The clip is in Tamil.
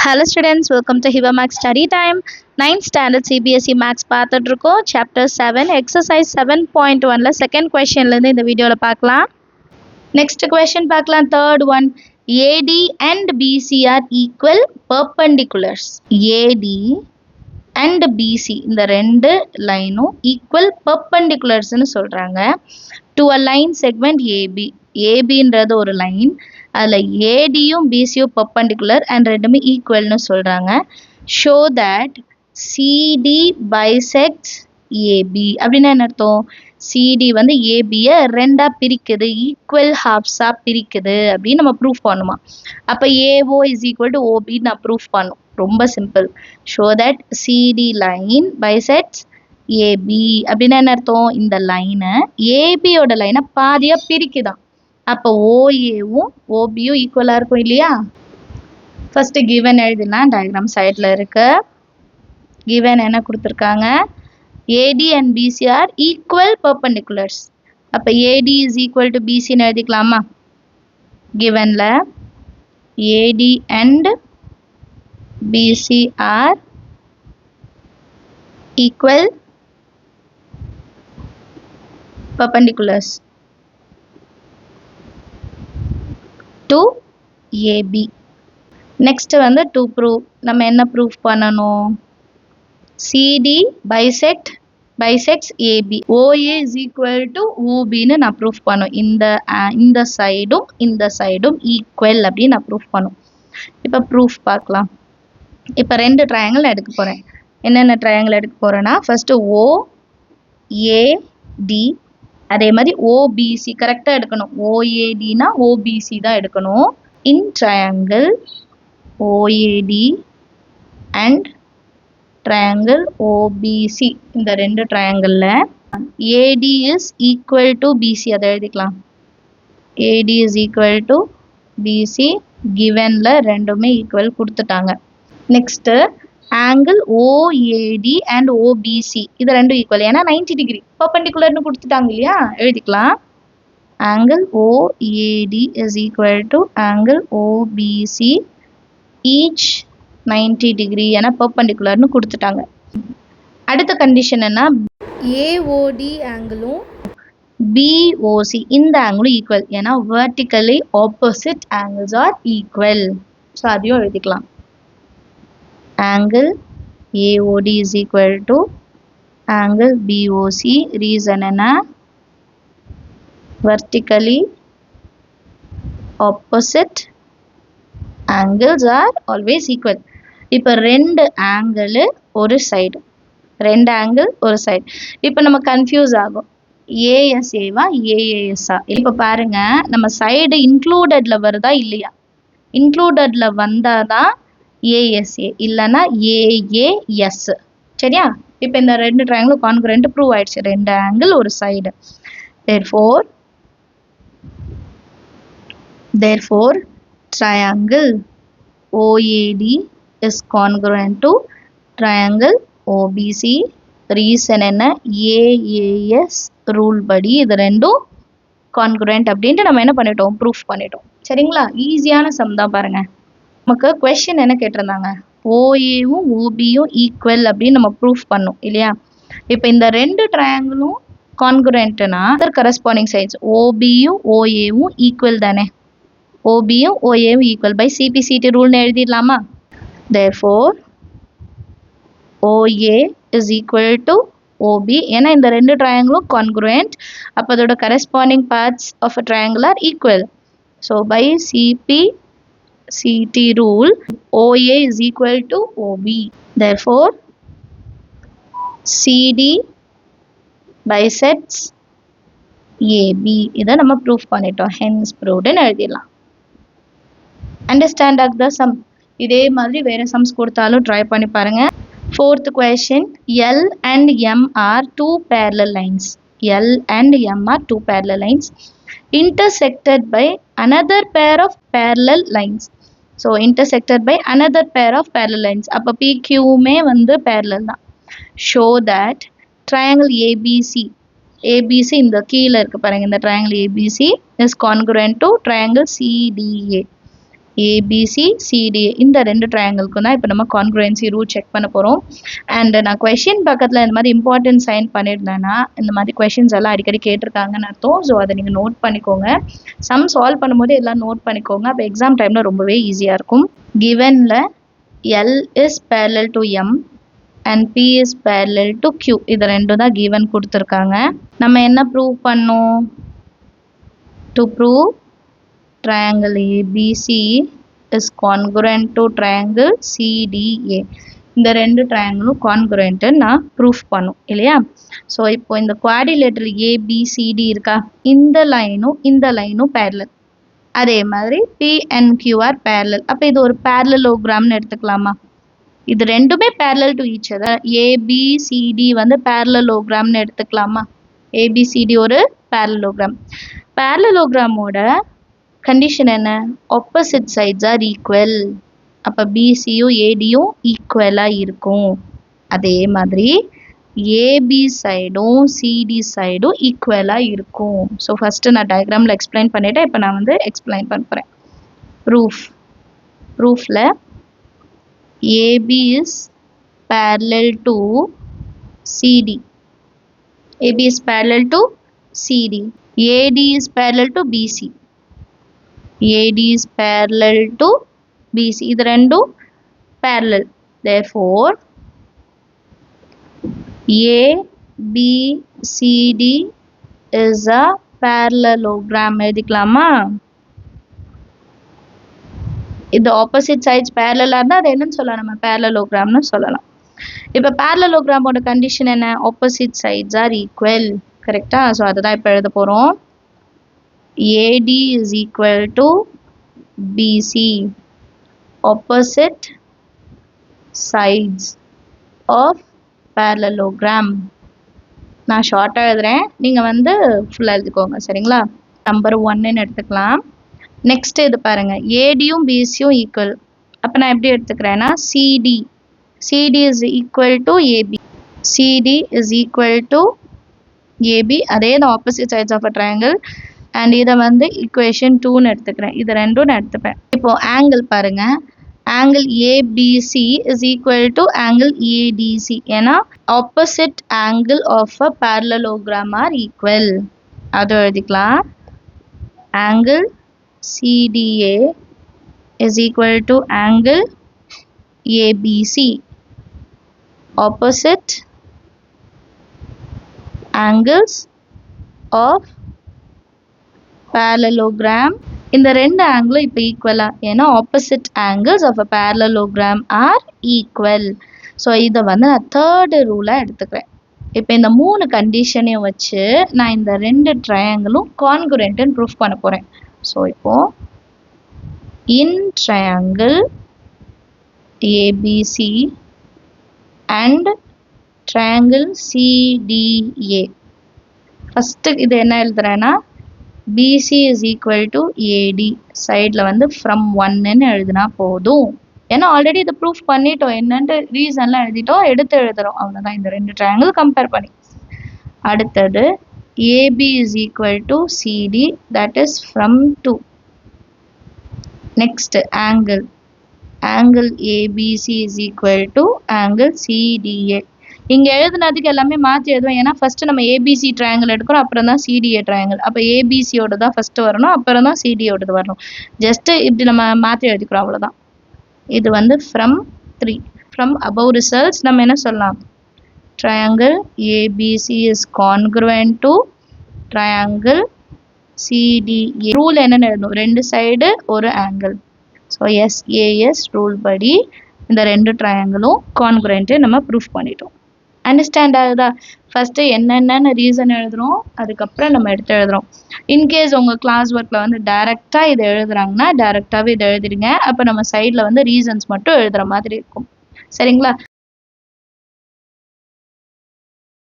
Hello students, welcome to Hiba Max Study Time. 9th Standard CBSE Max பார்த்துட்டு இருக்கோம். Chapter 7, Exercise 7.1ல second questionலேருந்து இந்த வீடியோவில் பார்க்கலாம். Next question பார்க்கலாம். Third one, AD and BC are equal perpendiculars. AD and BC இந்த ரெண்டு லைனும் equal perpendiculars-னு சொல்கிறாங்க. To a line segment AB. ABன்றது ஒரு லைன், அதில் ஏடியும் பிசியும் பர்பண்டிகுலர் அண்ட் ரெண்டுமே ஈக்குவல்னு சொல்கிறாங்க. Show that CD bisects AB அப்படின்னா என்ன அர்த்தம்? சிடி வந்து ஏபியை ரெண்டாக பிரிக்குது, ஈக்குவல் ஹாஃப்ஸாக பிரிக்குது அப்படின்னு நம்ம ப்ரூஃப் பண்ணுமா. அப்போ ஏஓ இஸ் ஈக்குவல் டு ஓபின்னு நான் ப்ரூஃப் பண்ணும். ரொம்ப simple. Show that CD line bisects AB அப்படின்னா என்ன அர்த்தம்? இந்த லைனை ஏபியோட லைனை பாதியாக பிரிக்குதான். அப்போ ஓஏவும் ஓபியும் ஈக்குவலாக இருக்கும் இல்லையா? ஃபஸ்ட்டு கிவன் எழுதிடலாம். டயக்ராம் சைடில் இருக்கு. கிவன் என்ன கொடுத்துருக்காங்க? AD and BC are equal perpendiculars. அப்போ ஏடி இஸ் ஈக்குவல் டு பிசின்னு எழுதிக்கலாமா? கிவனில் AD and BC are equal perpendiculars to AB. Next வந்து to prove நம்ம என்ன proof பண்ணணும்? CD bisects AB. OA is equal to OBன்னு நான் proof பண்ணும். இந்த சைடும் equal அப்படின்னு நான் proof பண்ணும். இப்போ proof பார்க்கலாம். இப்போ ரெண்டு ட்ரையாங்கிள் எடுக்க போகிறேன். என்னென்ன ட்ரையாங்கிள் எடுக்க போகிறேன்னா, ஃபஸ்ட்டு OAD, அதே மாதிரி ஓபிசி கரெக்டாக எடுக்கணும். ஓஏடினா ஓபிசி தான் எடுக்கணும். In triangle OAD and triangle OBC, இந்த ரெண்டு ட்ரையாங்கிளில் AD is equal to BC, அதை எழுதிக்கலாம். AD is equal to BC. கிவனில் ரெண்டுமே ஈக்குவல் கொடுத்துட்டாங்க. Next angle OAD and OBC, இது ரெண்டும் ஈக்குவல். ஏன்னா 90 டிகிரி பர்பண்டிகுலர்னு கொடுத்துட்டாங்க இல்லையா? எழுதிக்கலாம். Angle OAD is equal to angle OBC each 90 degree, ஏன்னா பர்பண்டிகுலர்னு கொடுத்துட்டாங்க. அடுத்த கண்டிஷன் என்ன? ஏஓடி ஆங்கிளும் பிஓசி இந்த ஆங்கிளும் ஈக்குவல், ஏன்னா vertically opposite angles R equal. So அதையும் எழுதிக்கலாம். Angle AOD is equal to angle BOC. Reason என்ன? Vertically opposite angles are always equal. இப்போ ரெண்டு ஆங்கிள் ஒரு சைடு, ரெண்டு ஆங்கிள் ஒரு சைடு. இப்போ நம்ம கன்ஃபியூஸ் ஆகும், ஏஎஸ்ஏவா ஏஏஎஸ்ஆ. இப்போ பாருங்க, நம்ம சைடு இன்க்ளூடட்ல வருதா இல்லையா? இன்க்ளூடட்ல வந்தாதான் ஏஎஸ்ஏ, இல்லைன்னா ஏஏஎஸ். சரியா? இப்போ இந்த ரெண்டு ட்ரையாங்கிள் கான்குரண்ட் ப்ரூவ் ஆயிடுச்சு. ரெண்டு ஆங்கிள் ஒரு side. therefore triangle OAD is congruent to triangle OBC. Reason என்ன? ஏஏஎஸ் ரூல் படி இது ரெண்டும் கான்குரண்ட் அப்படின்ட்டு நம்ம என்ன பண்ணிட்டோம்? ப்ரூஃப் பண்ணிட்டோம். சரிங்களா? ஈஸியான சம் தான் பாருங்க. நமக்கு கொஸ்டின் என்ன கேட்டிருந்தாங்க? ஓஏவும் ஓபியும் ஈக்குவல் அப்படின்னு நம்ம ப்ரூஃப் பண்ணோம் இல்லையா? இப்போ இந்த ரெண்டு ட்ரையாங்கிளும் கான்குரண்ட்னா கரஸ்பாண்டிங் சைட்ஸ் ஓபியும் ஓஏவும் ஈக்குவல் தானே? ஓபியும் ஓஏவும் ஈக்குவல் பை சிபிசிடி ரூல்னு எழுதிடலாமா? Therefore OA is equal to OB, ஏன்னா இந்த ரெண்டு ட்ரையாங்கிளும் கான்குரண்ட். அப்போ அதோட corresponding parts of a triangle are equal. So by CT rule, OA is equal to OB. Therefore, CD bisects AB. இதை நம்ம ப்ரூஃப் பண்ணிட்டோம். Hence proved ன்னு எழுதிடலாம். Understand the sum. இதே மாதிரி வேற சம்ஸ் கொடுத்தாலும் ட்ரை பண்ணி பாருங்க. Fourth question, L and M are two parallel lines. L and M are two parallel lines intersected by another pair of parallel lines. So intersected by another pair of parallel lines. அப்போ PQமே வந்து parallel தான். Show that triangle ABC இந்த கீழே இருக்கு பாருங்க, இந்த triangle ABC is congruent to triangle CDA. ABC CD இந்த ரெண்டு ட்ரையாங்கிள்க்கும் தான் இப்போ நம்ம கான்க்ருவன்சி ரூல் செக் பண்ண போகிறோம். அண்ட் நான் கொஷின் பக்கத்தில் இந்த மாதிரி இம்பார்ட்டன்ட் சைன் பண்ணியிருந்தேன்னா இந்த மாதிரி கொஷின்ஸ் எல்லாம் அடிக்கடி கேட்டிருக்காங்கன்னு அர்த்தம். ஸோ அதை நீங்கள் நோட் பண்ணிக்கோங்க. சம் சால்வ் பண்ணும்போது எல்லாம் நோட் பண்ணிக்கோங்க. அப்போ எக்ஸாம் டைமில் ரொம்பவே ஈஸியாக இருக்கும். கிவனில் L is parallel to M and P is parallel to Q இது ரெண்டும் தான் கிவன் கொடுத்துருக்காங்க. நம்ம என்ன ப்ரூவ் பண்ணோம்? To prove triangle ABC is congruent to triangle CDA இந்த ரெண்டு ட்ரையாங்கிளும் கான்குரண்ட் நான் ப்ரூஃப் பண்ணும் இல்லையா? ஸோ இப்போ இந்த குவாடிலேட்டர் ஏபிசிடி இருக்கா, இந்த லைனும் parallel. அதே மாதிரி PNQR parallel. அப்போ இது ஒரு parallelogramனு எடுத்துக்கலாமா? இது ரெண்டுமே parallel to each other. ABCD வந்து parallelogramனு எடுத்துக்கலாமா? ABCD ஒரு parallelogram. Parallelogramோட கண்டிஷன் என்ன? Opposite sides are equal. அப்போ பிசியும் ஏடியும் ஈக்குவலாக இருக்கும். அதே மாதிரி ஏபி சைடும் சிடி சைடும் ஈக்குவலாக இருக்கும். ஸோ ஃபஸ்ட்டு நான் டயக்ராமில் எக்ஸ்பிளைன் பண்ணிவிட்டேன். இப்போ நான் வந்து எக்ஸ்பிளைன் பண்ண போகிறேன். ப்ரூஃபில் AB is parallel to CD. AB is parallel to CD. AD is parallel to BC. AD is parallel to BC. இது ரெண்டும் parallel. Therefore, ABCD is a parallelogram. எழுதிக்கலாமா? இது opposite sides parallel இருந்தா அது என்னன்னு சொல்லலாம்? நம்ம parallelogramனு சொல்லலாம். இப்போ parallelogramோட கண்டிஷன் என்ன? opposite sides are equal. கரெக்டா? ஸோ அதுதான் இப்போ எழுத போகிறோம். AD is equal to BC. Opposite sides of parallelogram. நான் ஷார்ட்டாக எழுதுறேன், நீங்கள் வந்து ஃபுல்லாக எழுதிக்கோங்க. சரிங்களா? நம்பர் 1ன்னு எடுத்துக்கலாம். நெக்ஸ்ட் இது பாருங்கள், ஏடியும் பிசியும் ஈக்குவல். அப்போ நான் எப்படி எடுத்துக்கிறேன்னா CD is equal to AB. CD is equal to AB. அதே தான் opposite sides of a triangle. And இதை வந்து ஈக்குவேஷன் 2ன்னு எடுத்துக்கிறேன். இது ரெண்டும் நான் எடுத்துப்பேன். இப்போ ஆங்கிள் பாருங்க, angle ABC is equal to angle ADC. ஏன்னா opposite angle of a parallelogram are equal. அது எழுதிக்கலாம். Angle CDA is equal to angle ABC. Opposite angles of parallelogram. இந்த ரெண்டு ஆங்கிளும் இப்போ ஈக்குவலா, ஏன்னா opposite angles of a parallelogram are equal. So இதை வந்து நான் தேர்டு ரூலாக எடுத்துக்கிறேன். இப்போ இந்த 3 கண்டிஷனையும் வச்சு நான் இந்த ரெண்டு ட்ரையாங்கிளும் கான்குரண்ட்னு ப்ரூஃப் பண்ண போகிறேன். ஸோ இப்போ இன் triangle ABC and triangle CDA. First இது என்ன எழுதுறேன்னா BC is equal to AD. சைடில் வந்து ஃப்ரம் 1ன்னு எழுதுனா போதும். ஏன்னா ஆல்ரெடி இதை ப்ரூஃப் பண்ணிட்டோம், என்னன்ட்டு ரீசன்லாம் எழுதிட்டோம், எடுத்து எழுதுறோம். அவ்வளோதான் இந்த ரெண்டு ட்ரையாங்கிள் கம்பேர் பண்ணி. அடுத்தது AB is equal to CD, that is from 2. Next angle ABC is equal to angle CDA. இங்கே எழுதுனதுக்கு எல்லாமே மாற்றி எழுதுவோம். ஏன்னா ஃபஸ்ட்டு நம்ம ஏபிசி ட்ரையாங்கிள் எடுக்கிறோம், அப்புறம் தான் சிடிஏ ட்ரையாங்கிள். அப்போ ஏபிசியோட தான் ஃபஸ்ட்டு வரணும், அப்புறம் தான் சிடியோடது வரணும். ஜஸ்ட்டு இப்படி நம்ம மாற்றி எழுதிக்கிறோம், அவ்வளோதான். இது வந்து ஃப்ரம் 3. ஃப்ரம் அபவ் ரிசல்ட்ஸ் நம்ம என்ன சொல்லலாம்? Triangle ABC is congruent to triangle CDA. Rule என்னென்னு எழுதணும்? ரெண்டு சைடு ஒரு ஆங்கிள். ஸோ எஸ்ஏஎஸ் ரூல் படி இந்த ரெண்டு ட்ரையாங்கிளும் கான்க்ருவென்ட்டு நம்ம ப்ரூஃப் பண்ணிட்டோம். அண்டர்ஸ்டாண்ட் ஆகுதா? ஃபஸ்ட்டு என்னென்னு ரீசன் எழுதுகிறோம், அதுக்கப்புறம் நம்ம எடுத்து எழுதுகிறோம். இன்கேஸ் உங்கள் கிளாஸ் ஒர்க்கில் வந்து டைரெக்டாக இதை எழுதுறாங்கன்னா டைரெக்டாகவே இதை எழுதிடுங்க. அப்போ நம்ம சைடில் வந்து ரீசன்ஸ் மட்டும் எழுதுகிற மாதிரி இருக்கும். சரிங்களா?